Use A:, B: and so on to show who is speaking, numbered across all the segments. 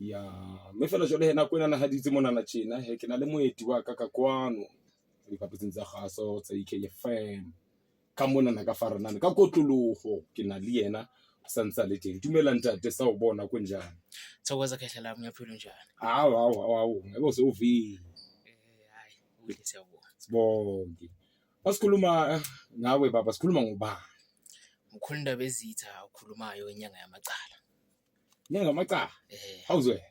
A: ya mme fela jwale nako ena na haditse mona na tjena ke na le moeti wa ka kwano dipapetseng tsa kgaso tsa EKFM ka mona na ka faranana ka kotlologo ke na le yena sa ntse le teng dumela ntate sa o bona kunjani
B: Thokoza kahle lami ngiyaphila njani?
A: Hawu ngabe usuvile
B: Hayi uhle siyabona.
A: sibonke asikhuluma ngawe baba sikhuluma ngobani
B: Mkhulu Ndaba Ezitha ukhulumayo inyanga yamacala.
A: nyanga macala hawuzwe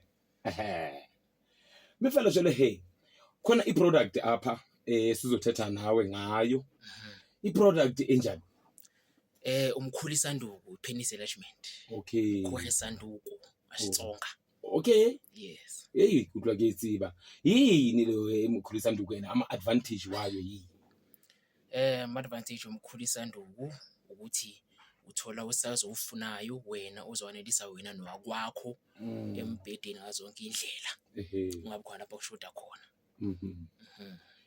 A: mefela jwale hey khona iproduct apha sizothetha nawe ngayo iproduct enjani
B: Umkhulu Sanduku penis enlargement.
A: okay
B: Khohle Sanduku asitsonga.
A: okay
B: Yes.
A: hey kutlwa ke tsiba yini lo emkhulu Sanduku yena ama advantage wayo yini
B: Ama advantage omkhulu Sanduku ukuthi uthola usazo ufunayo wena ozwanelisa wena nowakwakho embhedeni ngazonke indlela. Ungabe khona lapha kushoda khona.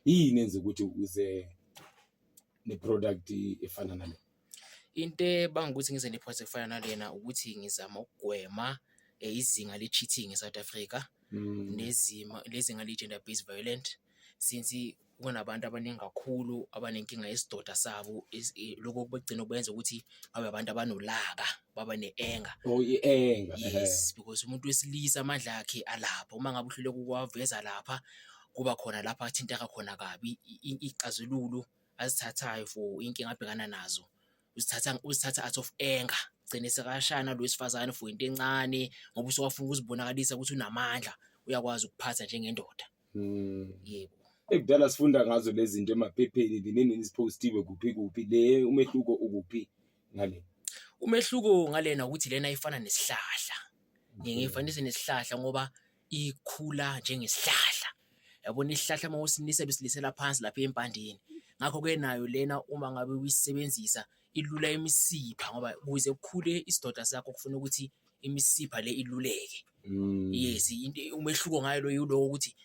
A: yini enze ukuthi uze ne product efana nale
B: Into bangukuthi ngize neproject efana nalena ukuthi ngizama ukugwema izinga le cheating eSouth Africa lezinga le gender based violence since kunabantu abaningi kakhulu abanenkinga yesidoda sabo lokho kubegcina ukwenza ukuthi babe abantu abanolaka baba neanger.
A: ienga
B: Yes, because umuntu wesilisa amandla akhe alapha uma ngabe uhluleka ukwaveza lapha kuba khona lapha athinteka khona kabi icazululo azithathayo for inkinga abhekana nazo uzithatha out of anger gcine sekashana lo wesifazane for into encane ngoba usowafuna ukuzibonakalisa ukuthi unamandla uyakwazi ukuphatha njengendoda. Yebo.
A: ekudala sifunda ngazo lezi zinto emaphepheni linini isipostiwe kuphi le umehluko ukuphi ngale
B: Umehluko ngalena ukuthi lena ifana nesihlahla. Ngiyifanise nesihlahla ngoba ikhula njengesihlahla. Yabona isihlahla mawusinisa besilisela phansi lapha empandeni. Ngakho ke nayo lena uma ngabe uyisebenzisa ilula imisipha ngoba ukuze kukhule isidoda sakho kufuna ukuthi imisipha le iluleke. Yes, umehluko ngayo lo yilo ukuthi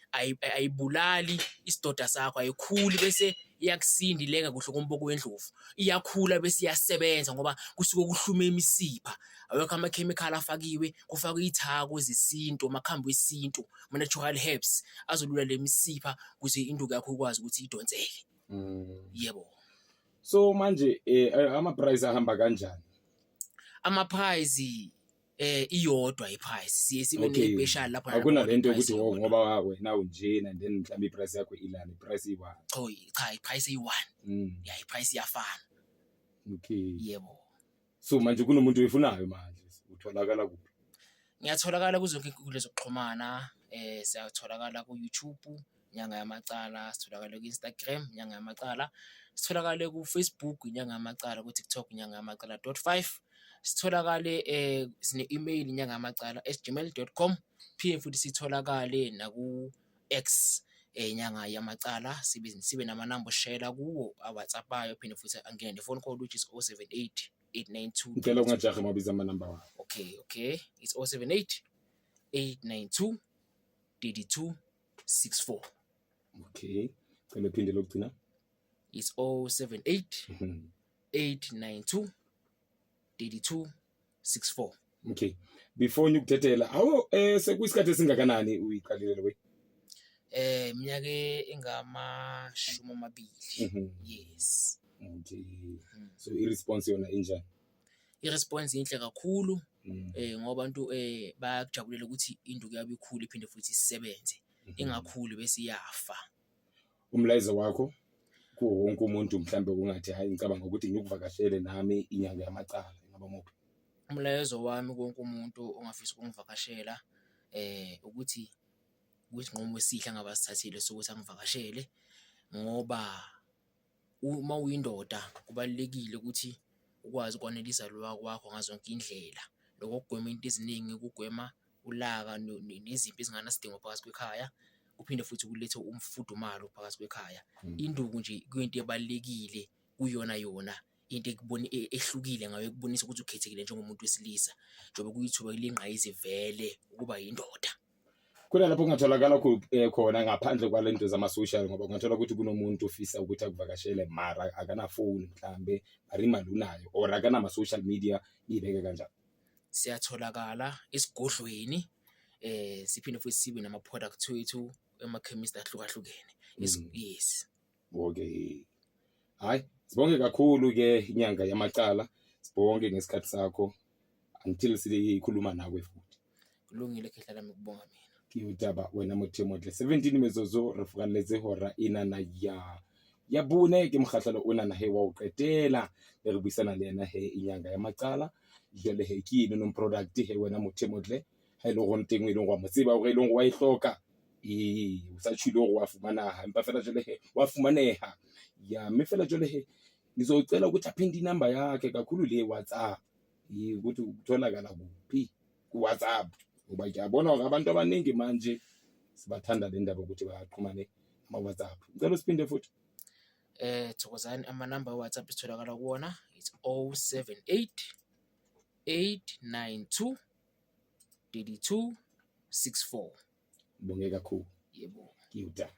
B: ayibulali isidoda sakho ayikhuli bese iyakusindileka kuhle komboko wendlovu. Iyakhula bese iyasebenza ngoba kusuke kuhlume imisipha. Awekho ama-chemical afakiwe kufakwe ithako zesintu amakhambi wesintu ama-natural herbs azolula le misipha ukuze induku yakho ikwazi ukuthi idonseke. Yebo.
A: so manje ama price ahamba kanjani
B: Ama-price iyodwa iprice siye sibe ne-special lapho
A: akuna lento ukuthi ngoba wena unjena and then mhlawumbe iprice yakho ilana iprice iwa
B: cha iprice eyi-1 ya iprice iyafana.
A: okay
B: Yebo.
A: so manje kunomuntu oyifunayo manje utholakala kuphi
B: Ngiyatholakala kuzonke inkundla zokuxhumana siyatholakala ku-YouTube inyanga yamacala, sitholakala ku-Instagram inyanga yamacala, sitholakale ku-Facebook inyanga yamacala, ku-TikTok inyanga yamacala .5 sitholakale sine-email inyanga yamacala @gmail.com phinde futhi sitholakale naku-X inyanga yamacala sibe namanamba share kuwo WhatsApp ayo phinde futhi angene ne-phone call which is 078 892
A: ngicela ungajahe mabiza amanamba wakho
B: okay it's 078 892 3264
A: okay cela phinde lokugcina
B: it's 078 892 3264
A: okay before ngikuthethela awu sekuyisikhathi esingakanani uyiqalile we
B: minyaka engama-20 yes.
A: Okay so i-response yona injani
B: I-response inhle kakhulu ngoba abantu bayakujabulela ukuthi induku yabo ikhule iphinde futhi isebenze ingakhuli bese iyafa.
A: Umlayezo wakho ku wonke umuntu mhlambe ungathi hayi ngicabanga ukuthi ngikuvakashele nami inyanga yamacala ngaba muphi
B: Umlayezo wami wonke umuntu ongafisa ukungivakashela ukuthi nqomo esihle ngabasithathile sokuthi angivakashele ngoba uma uyindoda kubalekile ukuthi ukwazi ukwanelisa lo wakho ngazonke indlela lokugwema into eziningi ukugwema ulaka nezimpi ezinganasidingo phakathi kwekhaya kuphinde futhi kulethe umfudumalo phakathi kwekhaya. Induku nje kuyinto ebalekile kuyona into ekubona ehlukile ngawe kubonisa ukuthi ukhethekile njengomuntu wesilisa njengoba kuyithuba lengqayizi vele ukuba yindoda.
A: Kuna lapho ngatholakala khona ngaphandle kwalento zama-social ngoba ngathola ukuthi kunomuntu ofisa ukuthi akuvakashele mara akanafoni mhlambe imali unayo or akanama-social media ibeke kanjani.
B: Siyatholakala esigodlweni siphinde futhi sibe nama-product wethu emakhemist ahlukahlukene. Yes.
A: Okay. Hayi, sibonge kakhulu ke inyanga yamacala. Sibonge ngesikhathi sakho until sikhuluma nawe futhi.
B: Kulungile khehla lami ukubonga mina.
A: Ke utaba wena Mothemotle 17 mezozo re fukalletse hora inana ya bone ke mokgahlelo ona na he wa o qetela le re buisana le yena he inyanga yamacala. Jole he ke no product he wena Mothemotle ha ile go nteng ile go mo tseba o ile go wa ihloka o sa tshilo go wa fumana empa fela jole he wa fumaneha ya mme fela jole he ngizocela ukuthi aphinde inamba yakhe kakhulu le WhatsApp ukuthi utholakala kuphi ku WhatsApp ngoba ngiyabona abantu abaningi manje sibathanda le ndaba ukuthi baqhumane ama WhatsApp. Ngicela siphinde futhi
B: Thokozani amanamba WhatsApp sitholakala kuwona it's 078 892 3264.
A: Bonge kakhulu.
B: Yebo.
A: Ngiyuda.